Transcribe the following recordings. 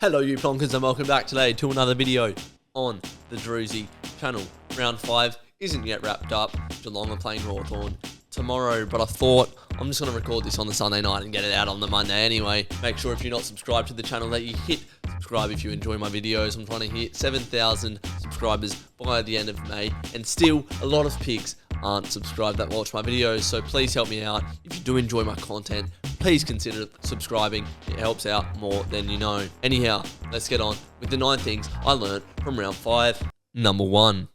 Hello you plonkers and welcome back today to another video on the Drewzy channel. Round 5 isn't yet wrapped up. Geelong are playing Hawthorn tomorrow, but I thought I'm just going to record this on the Sunday night and get it out on the Monday anyway. Make sure if you're not subscribed to the channel that you hit subscribe if you enjoy my videos. I'm trying to hit 7,000 subscribers by the end of May, and still a lot of pigs aren't subscribed that watch my videos, so please help me out. If you do enjoy my content, please consider subscribing. It helps out more than you know. Anyhow, let's get on with the 9 things I learned from round 5. Number 1,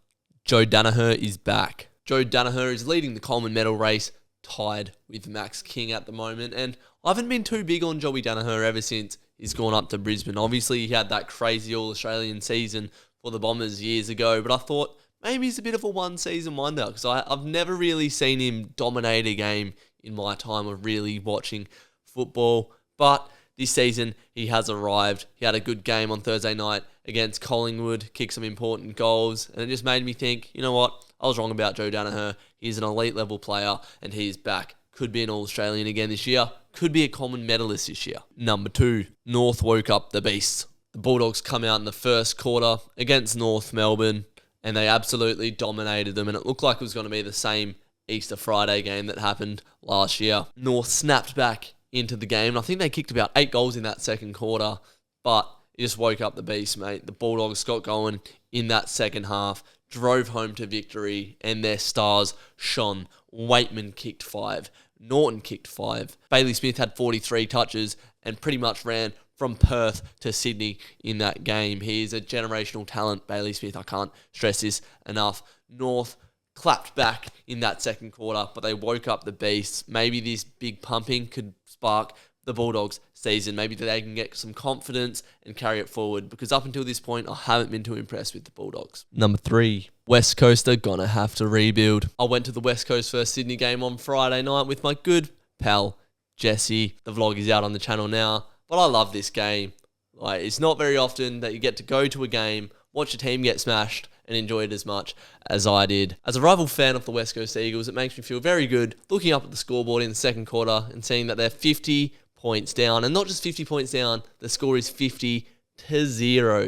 Joe Daniher is back. Joe Daniher is leading the Coleman medal race, tied with Max King at the moment, and I haven't been too big on Joey Daniher ever since he's gone up to Brisbane. Obviously, he had that crazy All-Australian season for the Bombers years ago, but I thought maybe he's a bit of a one-season wonder because I've never really seen him dominate a game in my time of really watching football. But this season, he has arrived. He had a good game on Thursday night against Collingwood, kicked some important goals, and it just made me think, you know what, I was wrong about Joe Daniher. He's an elite-level player, and he is back. Could be an All-Australian again this year. Could be a Coleman medalist this year. Number 2, North woke up the beast. The Bulldogs come out in the first quarter against North Melbourne, and they absolutely dominated them, and it looked like it was going to be the same Easter Friday game that happened last year. North snapped back into the game, and I think they kicked about 8 goals in that second quarter, but it just woke up the beast, mate. The Bulldogs got going in that second half, drove home to victory, and their stars shone. Waitman kicked 5, Norton kicked 5, Bailey Smith had 43 touches and pretty much ran from Perth to Sydney in that game. He is a generational talent, Bailey Smith. I can't stress this enough. North clapped back in that second quarter, but they woke up the beasts. Maybe this big pumping could spark the Bulldogs season. Maybe they can get some confidence and carry it forward, because up until this point, I haven't been too impressed with the Bulldogs. Number 3, West Coast are gonna have to rebuild. I went to the West Coast first Sydney game on Friday night with my good pal, Jesse. The vlog is out on the channel now, but I love this game. Like, it's not very often that you get to go to a game, watch a team get smashed, and enjoy it as much as I did. As a rival fan of the West Coast Eagles, it makes me feel very good looking up at the scoreboard in the second quarter and seeing that they're 50 points down. And not just 50 points down, the score is 50-0.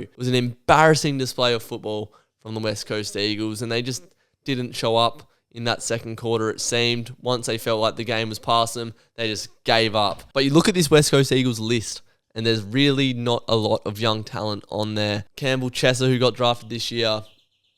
It was an embarrassing display of football from the West Coast Eagles, and they just didn't show up in that second quarter, it seemed. Once they felt like the game was past them, they just gave up. But you look at this West Coast Eagles list, and there's really not a lot of young talent on there. Campbell Chesser, who got drafted this year,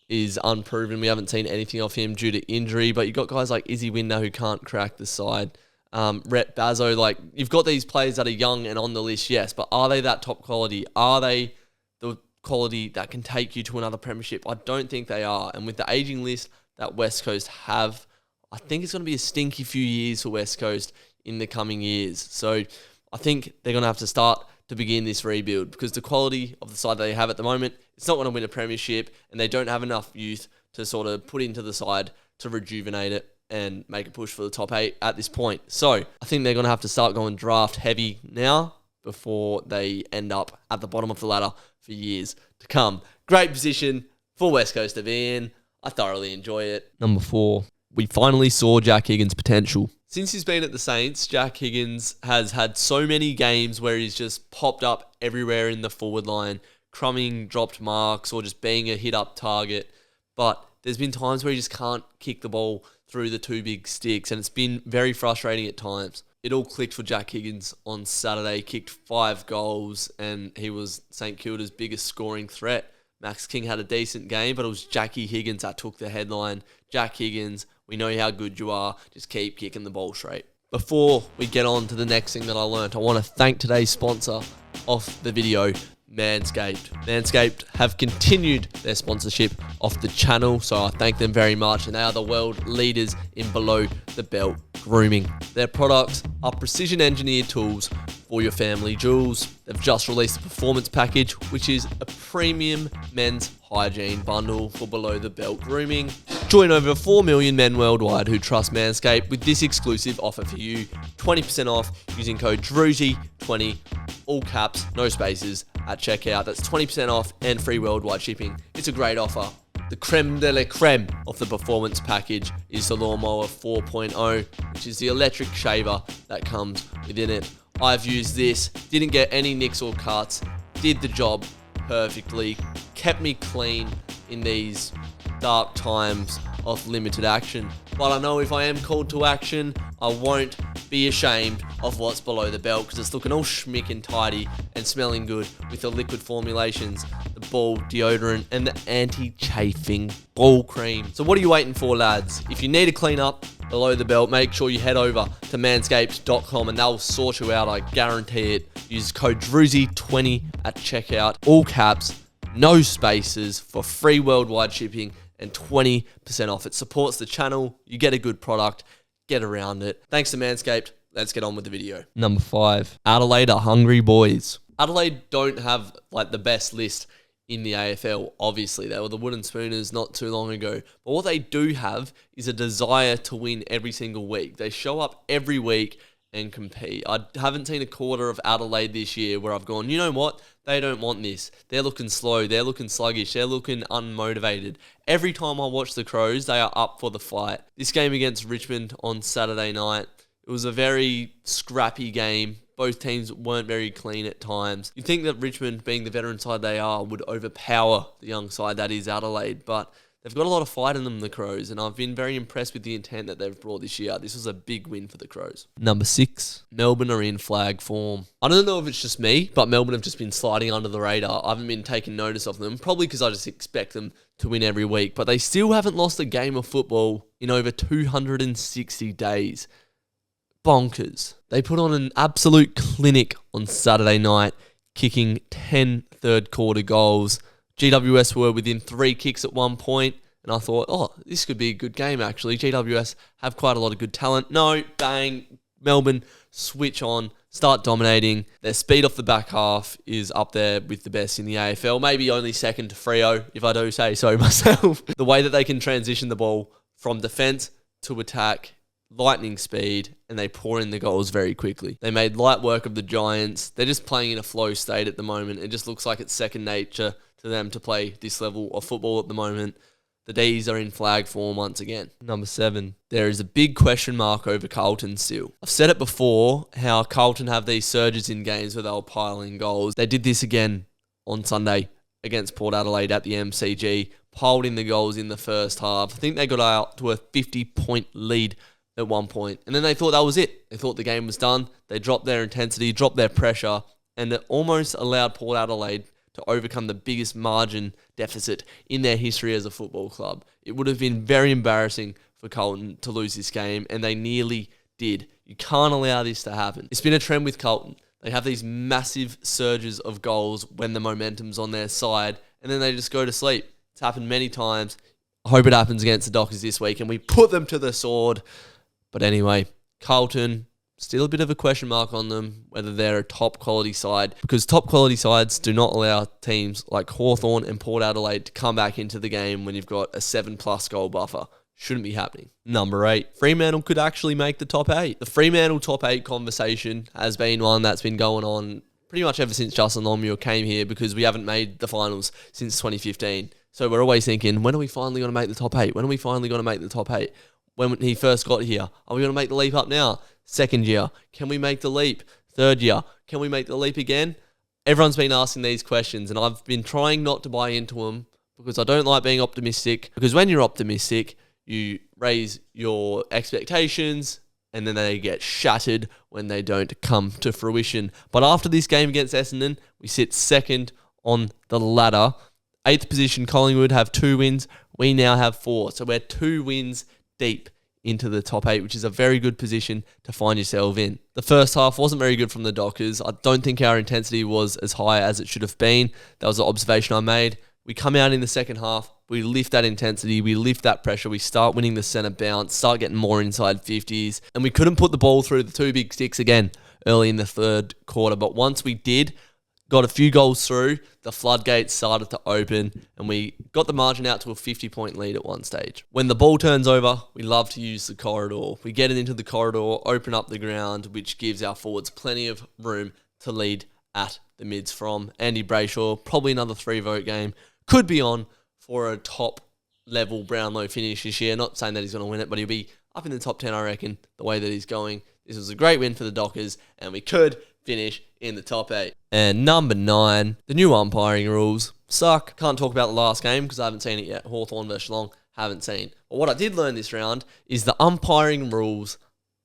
is unproven. We haven't seen anything of him due to injury, but you've got guys like Izzy Winder who can't crack the side. Rhett Bazzo, like, you've got these players that are young and on the list, yes, but are they that top quality? Are they the quality that can take you to another premiership? I don't think they are. And with the aging list that West Coast have, I think it's going to be a stinky few years for West Coast in the coming years. So I think they're going to have to start to begin this rebuild, because the quality of the side that they have at the moment, it's not going to win a premiership, and they don't have enough youth to sort of put into the side to rejuvenate it and make a push for the top 8 at this point. So I think they're going to have to start going draft heavy now before they end up at the bottom of the ladder for years to come. Great position for West Coast to be in. I thoroughly enjoy it. Number 4, we finally saw Jack Higgins' potential. Since he's been at the Saints, Jack Higgins has had so many games where he's just popped up everywhere in the forward line, crumbing dropped marks or just being a hit-up target. But there's been times where he just can't kick the ball through the 2 big sticks, and it's been very frustrating at times. It all clicked for Jack Higgins on Saturday. He kicked 5 goals, and he was St Kilda's biggest scoring threat. Max King had a decent game, but it was Jackie Higgins that took the headline. Jack Higgins, we know how good you are. Just keep kicking the ball straight. Before we get on to the next thing that I learned, I want to thank today's sponsor of the video, Manscaped. Manscaped have continued their sponsorship of the channel, so I thank them very much, and they are the world leaders in below the belt grooming. Their products are precision engineered tools for your family jewels. They've just released a performance package, which is a premium men's hygiene bundle for below the belt grooming. Join over 4 million men worldwide who trust Manscaped with this exclusive offer for you. 20% off using code DREWZY20, all caps, no spaces, at checkout. That's 20% off and free worldwide shipping. It's a great offer. The creme de la creme of the performance package is the Lawnmower 4.0, which is the electric shaver that comes within it. I've used this, didn't get any nicks or cuts, did the job perfectly, kept me clean in these dark times of limited action. But I know if I am called to action, I won't be ashamed of what's below the belt, because it's looking all schmick and tidy and smelling good with the liquid formulations, the ball deodorant, and the anti-chafing ball cream. So what are you waiting for, lads? If you need to clean up below the belt, make sure you head over to manscaped.com and they'll sort you out, I guarantee it. Use code Drewzy20 at checkout, all caps, no spaces, for free worldwide shipping and 20% off. It supports the channel. You get a good product. Get around it. Thanks to Manscaped. Let's get on with the video. Number 5. Adelaide are hungry boys. Adelaide don't have like the best list in the AFL. Obviously, they were the wooden spooners not too long ago. But what they do have is a desire to win every single week. They show up every week and compete. I haven't seen a quarter of Adelaide this year where I've gone, you know what? They don't want this. They're looking slow. They're looking sluggish. They're looking unmotivated. Every time I watch the Crows, they are up for the fight. This game against Richmond on Saturday night, it was a very scrappy game. Both teams weren't very clean at times. You'd think that Richmond, being the veteran side they are, would overpower the young side that is Adelaide, but they've got a lot of fight in them, the Crows, and I've been very impressed with the intent that they've brought this year. This was a big win for the Crows. Number 6, Melbourne are in flag form. I don't know if it's just me, but Melbourne have just been sliding under the radar. I haven't been taking notice of them, probably because I just expect them to win every week, but they still haven't lost a game of football in over 260 days. Bonkers. They put on an absolute clinic on Saturday night, kicking 10 third quarter goals. GWS were within 3 kicks at one point, and I thought, oh, this could be a good game, actually. GWS have quite a lot of good talent. No, bang, Melbourne switch on, start dominating. Their speed off the back half is up there with the best in the AFL, maybe only second to Freo, if I do say so myself. The way that they can transition the ball from defence to attack, lightning speed, and they pour in the goals very quickly. They made light work of the Giants. They're just playing in a flow state at the moment. It just looks like it's second nature to them to play this level of football at the moment. The D's are in flag form once again. Number 7. There is a big question mark over Carlton still. I've said it before, how Carlton have these surges in games where they'll pile in goals. They did this again on Sunday against Port Adelaide at the MCG. Piled in the goals in the first half. I think they got out to a 50-point lead at one point, and then they thought that was it. They thought the game was done. They dropped their intensity, dropped their pressure, and it almost allowed Port Adelaide to overcome the biggest margin deficit in their history as a football club. It would have been very embarrassing for Carlton to lose this game, and they nearly did. You can't allow this to happen. It's been a trend with Carlton. They have these massive surges of goals when the momentum's on their side, and then they just go to sleep. It's happened many times. I hope it happens against the Dockers this week, and we put them to the sword. But anyway, Carlton, still a bit of a question mark on them, whether they're a top quality side, because top quality sides do not allow teams like Hawthorn and Port Adelaide to come back into the game when you've got a 7+ goal buffer. Shouldn't be happening. Number 8, Fremantle could actually make the top 8. The Fremantle top 8 conversation has been one that's been going on pretty much ever since Justin Longmuir came here, because we haven't made the finals since 2015. So we're always thinking, when are we finally going to make the top 8? When are we finally going to make the top 8? When he first got here, are we going to make the leap up now? Second year, can we make the leap? Third year, can we make the leap again? Everyone's been asking these questions, and I've been trying not to buy into them, because I don't like being optimistic. Because when you're optimistic, you raise your expectations, and then they get shattered when they don't come to fruition. But after this game against Essendon, we sit second on the ladder. 8th position, Collingwood have 2 wins. We now have 4. So we're 2 wins deep into the top 8, which is a very good position to find yourself in. The first half wasn't very good from the Dockers. I don't think our intensity was as high as it should have been. That was the observation I made. We come out in the second half, we lift that intensity, we lift that pressure, we start winning the centre bounce, start getting more inside 50s, and we couldn't put the ball through the 2 big sticks again early in the third quarter. But once we did, got a few goals through, the floodgates started to open, and we got the margin out to a 50-point lead at one stage. When the ball turns over, we love to use the corridor. We get it into the corridor, open up the ground, which gives our forwards plenty of room to lead at the mids from. Andy Brayshaw, probably another 3-vote game, could be on for a top-level Brownlow finish this year. Not saying that he's going to win it, but he'll be up in the top 10, I reckon, the way that he's going. This was a great win for the Dockers, and we could finish in the top 8. And number 9, the new umpiring rules suck. Can't talk about the last game because I haven't seen it yet. Hawthorn versus Geelong, haven't seen. But what I did learn this round is the umpiring rules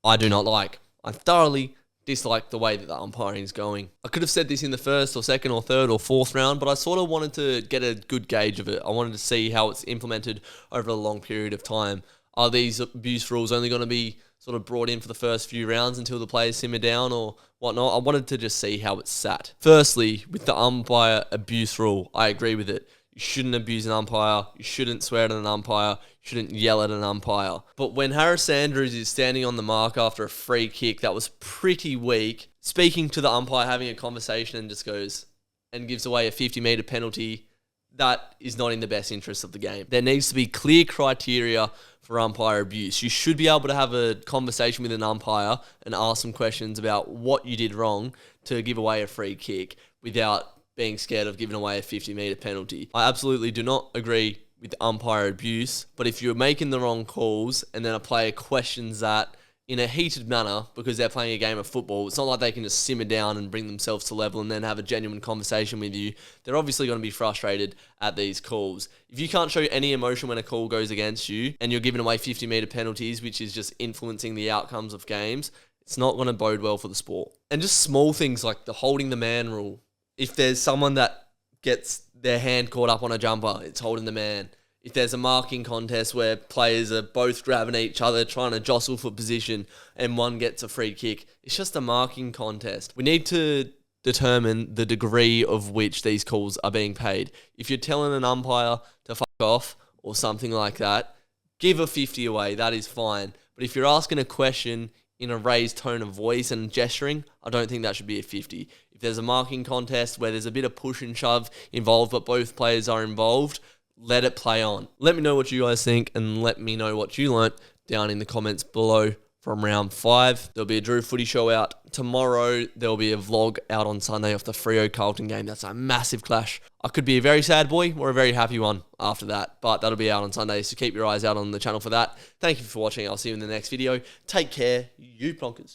I do not like. I thoroughly dislike the way that the umpiring is going. I could have said this in the first or second or third or fourth round, but I sort of wanted to get a good gauge of it. I wanted to see how it's implemented over a long period of time. Are these abuse rules only going to be sort of brought in for the first few rounds until the players simmer down or whatnot? I wanted to just see how it's sat. Firstly, with the umpire abuse rule, I agree with it. You shouldn't abuse an umpire. You shouldn't swear at an umpire. You shouldn't yell at an umpire. But when Harris Andrews is standing on the mark after a free kick that was pretty weak, speaking to the umpire, having a conversation and just goes and gives away a 50-metre penalty, that is not in the best interest of the game. There needs to be clear criteria for umpire abuse. You should be able to have a conversation with an umpire and ask some questions about what you did wrong to give away a free kick without being scared of giving away a 50-metre penalty. I absolutely do not agree with umpire abuse, but if you're making the wrong calls and then a player questions that in a heated manner because they're playing a game of football, it's not like they can just simmer down and bring themselves to level and then have a genuine conversation with you. They're obviously going to be frustrated at these calls. If you can't show any emotion when a call goes against you and you're giving away 50-metre penalties, which is just influencing the outcomes of games, it's not going to bode well for the sport. And just small things like the holding the man rule. If there's someone that gets their hand caught up on a jumper, it's holding the man. If there's a marking contest where players are both grabbing each other, trying to jostle for position, and one gets a free kick, it's just a marking contest. We need to determine the degree of which these calls are being paid. If you're telling an umpire to fuck off or something like that, give a 50 away, that is fine. But if you're asking a question in a raised tone of voice and gesturing, I don't think that should be a 50. If there's a marking contest where there's a bit of push and shove involved, but both players are involved, let it play on. Let me know what you guys think and let me know what you learnt down in the comments below from round 5. There'll be a Drew footy show out tomorrow. There'll be a vlog out on Sunday off the Freo Carlton game. That's a massive clash. I could be a very sad boy or a very happy one after that, but that'll be out on Sunday, so keep your eyes out on the channel for that. Thank you for watching. I'll see you in the next video. Take care, you plonkers.